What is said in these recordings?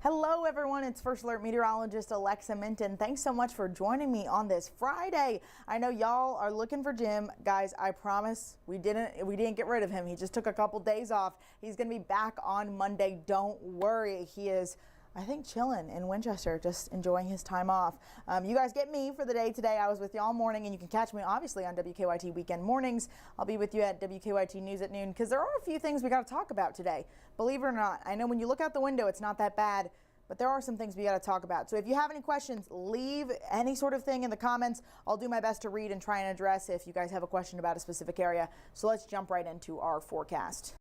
Hello everyone, it's First Alert Meteorologist Alexa Minton. Thanks so much for joining me on this Friday. I know y'all are looking for Jim. Guys, I promise we didn't get rid of him. He just took a couple days off. He's going to be back on Monday. Don't worry. He is, I think, chilling in Winchester, just enjoying his time off. You guys get me for the day today. I was with you all morning, and you can catch me obviously on WKYT weekend mornings. I'll be with you at WKYT News at noon because there are a few things we got to talk about today. Believe it or not, I know when you look out the window, it's not that bad, but there are some things we got to talk about. So if you have any questions, leave any sort of thing in the comments. I'll do my best to read and try and address if you guys have a question about a specific area. So let's jump right into our forecast.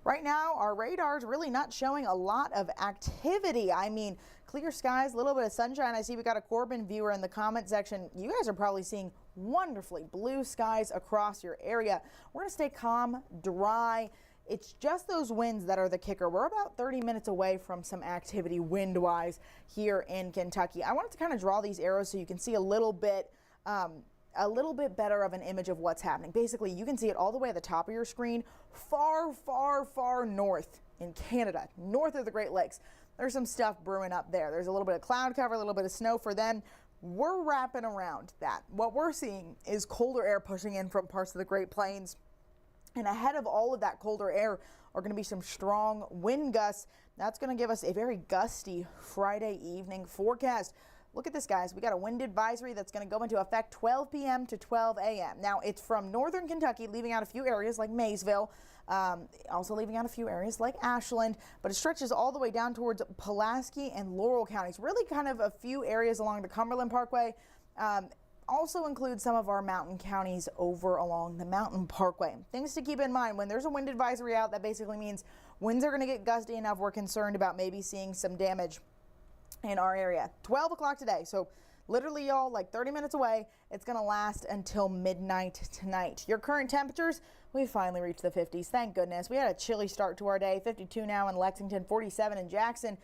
Right now, our radar is really not showing a lot of activity. I mean, clear skies, a little bit of sunshine. I see we got a Corbin viewer in the comment section. You guys are probably seeing wonderfully blue skies across your area. We're going to stay calm, dry. It's just those winds that are the kicker. We're about 30 minutes away from some activity wind-wise here in Kentucky. I wanted to kind of draw these arrows so you can see a little bit better of an image of what's happening. Basically, you can see it all the way at the top of your screen, far, far, far north in Canada, north of the Great Lakes. There's some stuff brewing up there. There's a little bit of cloud cover, a little bit of snow for them. We're wrapping around that. What we're seeing is colder air pushing in from parts of the Great Plains. And ahead of all of that colder air are going to be some strong wind gusts. That's going to give us a very gusty Friday evening forecast. Look at this, guys. We got a wind advisory that's going to go into effect 12 p.m. to 12 a.m. Now, it's from northern Kentucky, leaving out a few areas like Maysville, also leaving out a few areas like Ashland, but it stretches all the way down towards Pulaski and Laurel counties, really kind of a few areas along the Cumberland Parkway. Also includes some of our mountain counties over along the Mountain Parkway. Things to keep in mind: when there's a wind advisory out, that basically means winds are going to get gusty enough. We're concerned about maybe seeing some damage in our area. 12 o'clock today, so literally, y'all, like 30 minutes away. It's going to last until midnight tonight. Your current temperatures, we finally reached the 50s. Thank goodness. We had a chilly start to our day. 52 now in Lexington, 47 in Jackson,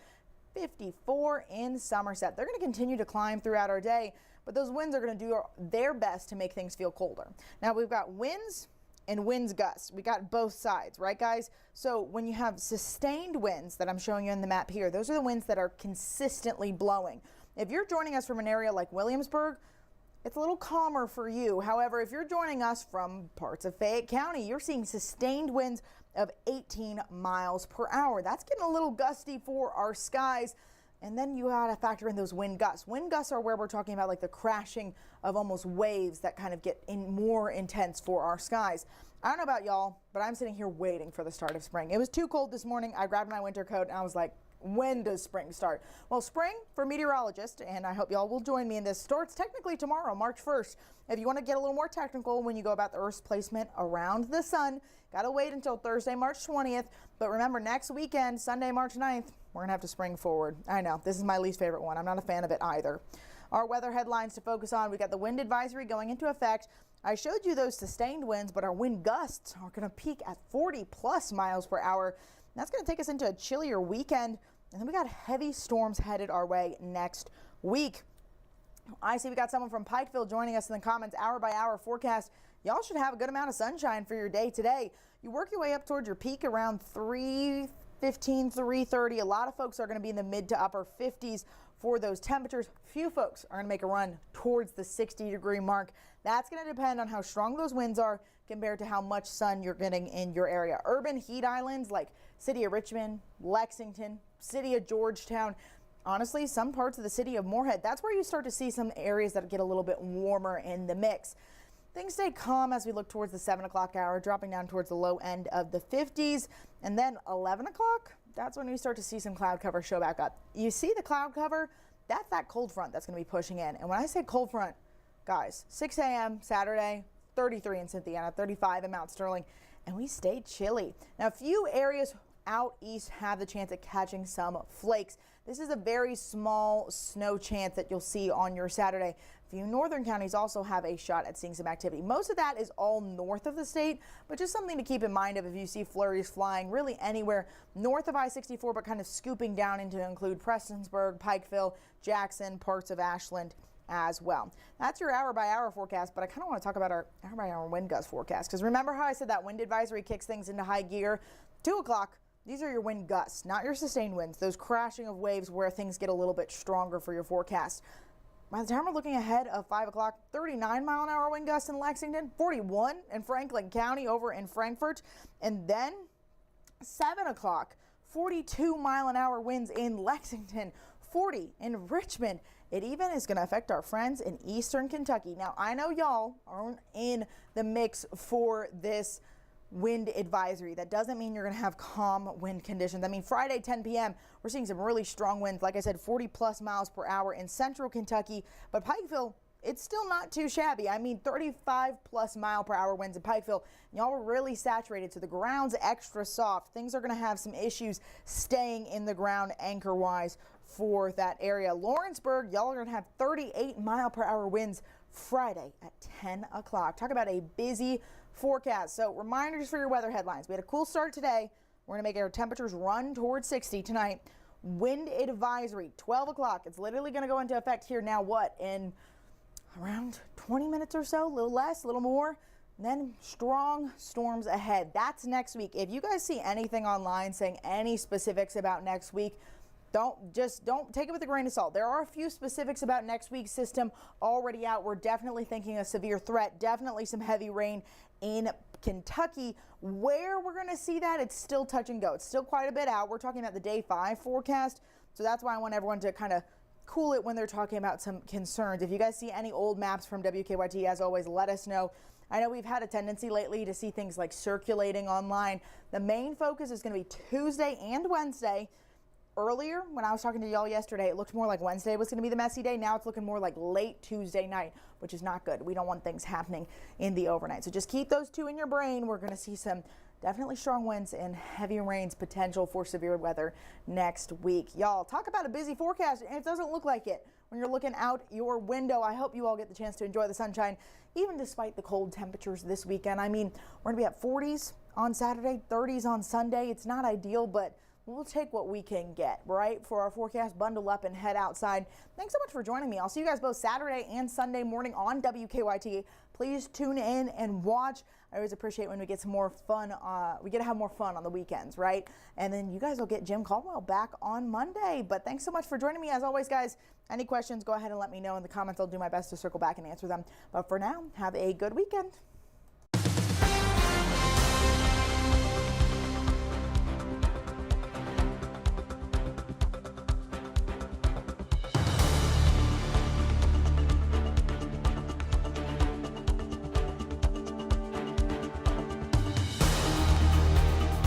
54 in Somerset. They're going to continue to climb throughout our day, but those winds are going to do their best to make things feel colder. Now, we've got winds and winds gusts. We got both sides, right, guys? So when you have sustained winds that I'm showing you in the map here, those are the winds that are consistently blowing. If you're joining us from an area like Williamsburg, it's a little calmer for you. However, if you're joining us from parts of Fayette County, you're seeing sustained winds of 18 miles per hour. That's getting a little gusty for our skies. And then you gotta factor in those wind gusts. Wind gusts are where we're talking about like the crashing of almost waves that kind of get more intense for our skies. I don't know about y'all, but I'm sitting here waiting for the start of spring. It was too cold this morning. I grabbed my winter coat and I was like, when does spring start? Well, spring for meteorologists, and I hope y'all will join me in this, starts technically tomorrow, March 1st. If you want to get a little more technical when you go about the Earth's placement around the sun, got to wait until Thursday, March 20th. But remember, next weekend, Sunday, March 9th, we're going to have to spring forward. I know, this is my least favorite one. I'm not a fan of it either. Our weather headlines to focus on: we got the wind advisory going into effect. I showed you those sustained winds, but our wind gusts are going to peak at 40 plus miles per hour. That's going to take us into a chillier weekend. And then we got heavy storms headed our way next week. I see we got someone from Pikeville joining us in the comments. Hour by hour forecast. Y'all should have a good amount of sunshine for your day today. You work your way up towards your peak around 3:15, 3:30. A lot of folks are going to be in the mid to upper 50s for those temperatures. Few folks are going to make a run towards the 60-degree mark. That's going to depend on how strong those winds are compared to how much sun you're getting in your area. Urban heat islands like City of Richmond, Lexington, City of Georgetown, honestly, some parts of the city of Moorhead, that's where you start to see some areas that get a little bit warmer in the mix. Things stay calm as we look towards the 7 o'clock hour, dropping down towards the low end of the 50s. And then 11 o'clock, that's when we start to see some cloud cover show back up. You see the cloud cover? That's that cold front that's going to be pushing in. And when I say cold front, guys, 6 a.m. Saturday, 33 in Cynthiana, 35 in Mount Sterling, and we stayed chilly. Now, a few areas out east have the chance of catching some flakes. This is a very small snow chance that you'll see on your Saturday. A few northern counties also have a shot at seeing some activity. Most of that is all north of the state, but just something to keep in mind of if you see flurries flying really anywhere north of I-64, but kind of scooping down into include Prestonsburg, Pikeville, Jackson, parts of Ashland as well. That's your hour by hour forecast, but I kind of want to talk about our hour by hour wind gust forecast, because remember how I said that wind advisory kicks things into high gear? 2 o'clock. these are your wind gusts, not your sustained winds, those crashing of waves where things get a little bit stronger for your forecast. By the time we're looking ahead of 5 o'clock, 39-mile-an-hour wind gusts in Lexington, 41 in Franklin County over in Frankfort, and then 7 o'clock, 42-mile-an-hour winds in Lexington, 40 in Richmond. It even is going to affect our friends in eastern Kentucky. Now, I know y'all aren't in the mix for this wind advisory. That doesn't mean you're going to have calm wind conditions. I mean, Friday 10 p.m. we're seeing some really strong winds, like I said, 40 plus miles per hour in central Kentucky, but Pikeville, it's still not too shabby. I mean, 35 plus mile per hour winds in Pikeville. Y'all are really saturated, so the ground's extra soft. Things are going to have some issues staying in the ground anchor wise for that area. Lawrenceburg, y'all are going to have 38 mile per hour winds Friday at 10 o'clock. Talk about a busy forecast. So reminders for your weather headlines. We had a cool start today. We're going to make our temperatures run towards 60 tonight. Wind advisory, 12 o'clock. It's literally going to go into effect here now, what, in around 20 minutes or so, a little less, a little more. And then strong storms ahead. That's next week. If you guys see anything online saying any specifics about next week, don't take it with a grain of salt. There are a few specifics about next week's system already out. We're definitely thinking a severe threat, definitely some heavy rain in Kentucky. Where we're going to see that, it's still touch and go. It's still quite a bit out. We're talking about the day 5 forecast. So that's why I want everyone to kind of cool it when they're talking about some concerns. If you guys see any old maps from WKYT, as always, let us know. I know we've had a tendency lately to see things like circulating online. The main focus is going to be Tuesday and Wednesday. Earlier, when I was talking to y'all yesterday, it looked more like Wednesday was going to be the messy day. Now it's looking more like late Tuesday night, which is not good. We don't want things happening in the overnight. So just keep those two in your brain. We're going to see some definitely strong winds and heavy rains, potential for severe weather next week. Y'all, talk about a busy forecast, and it doesn't look like it when you're looking out your window. I hope you all get the chance to enjoy the sunshine, even despite the cold temperatures this weekend. I mean, we're going to be at 40s on Saturday, 30s on Sunday. It's not ideal, but we'll take what we can get, right? For our forecast, bundle up and head outside. Thanks so much for joining me. I'll see you guys both Saturday and Sunday morning on WKYT. Please tune in and watch. I always appreciate when we get some more fun. We get to have more fun on the weekends, right? And then you guys will get Jim Caldwell back on Monday. But thanks so much for joining me. As always, guys, any questions, go ahead and let me know in the comments. I'll do my best to circle back and answer them. But for now, have a good weekend.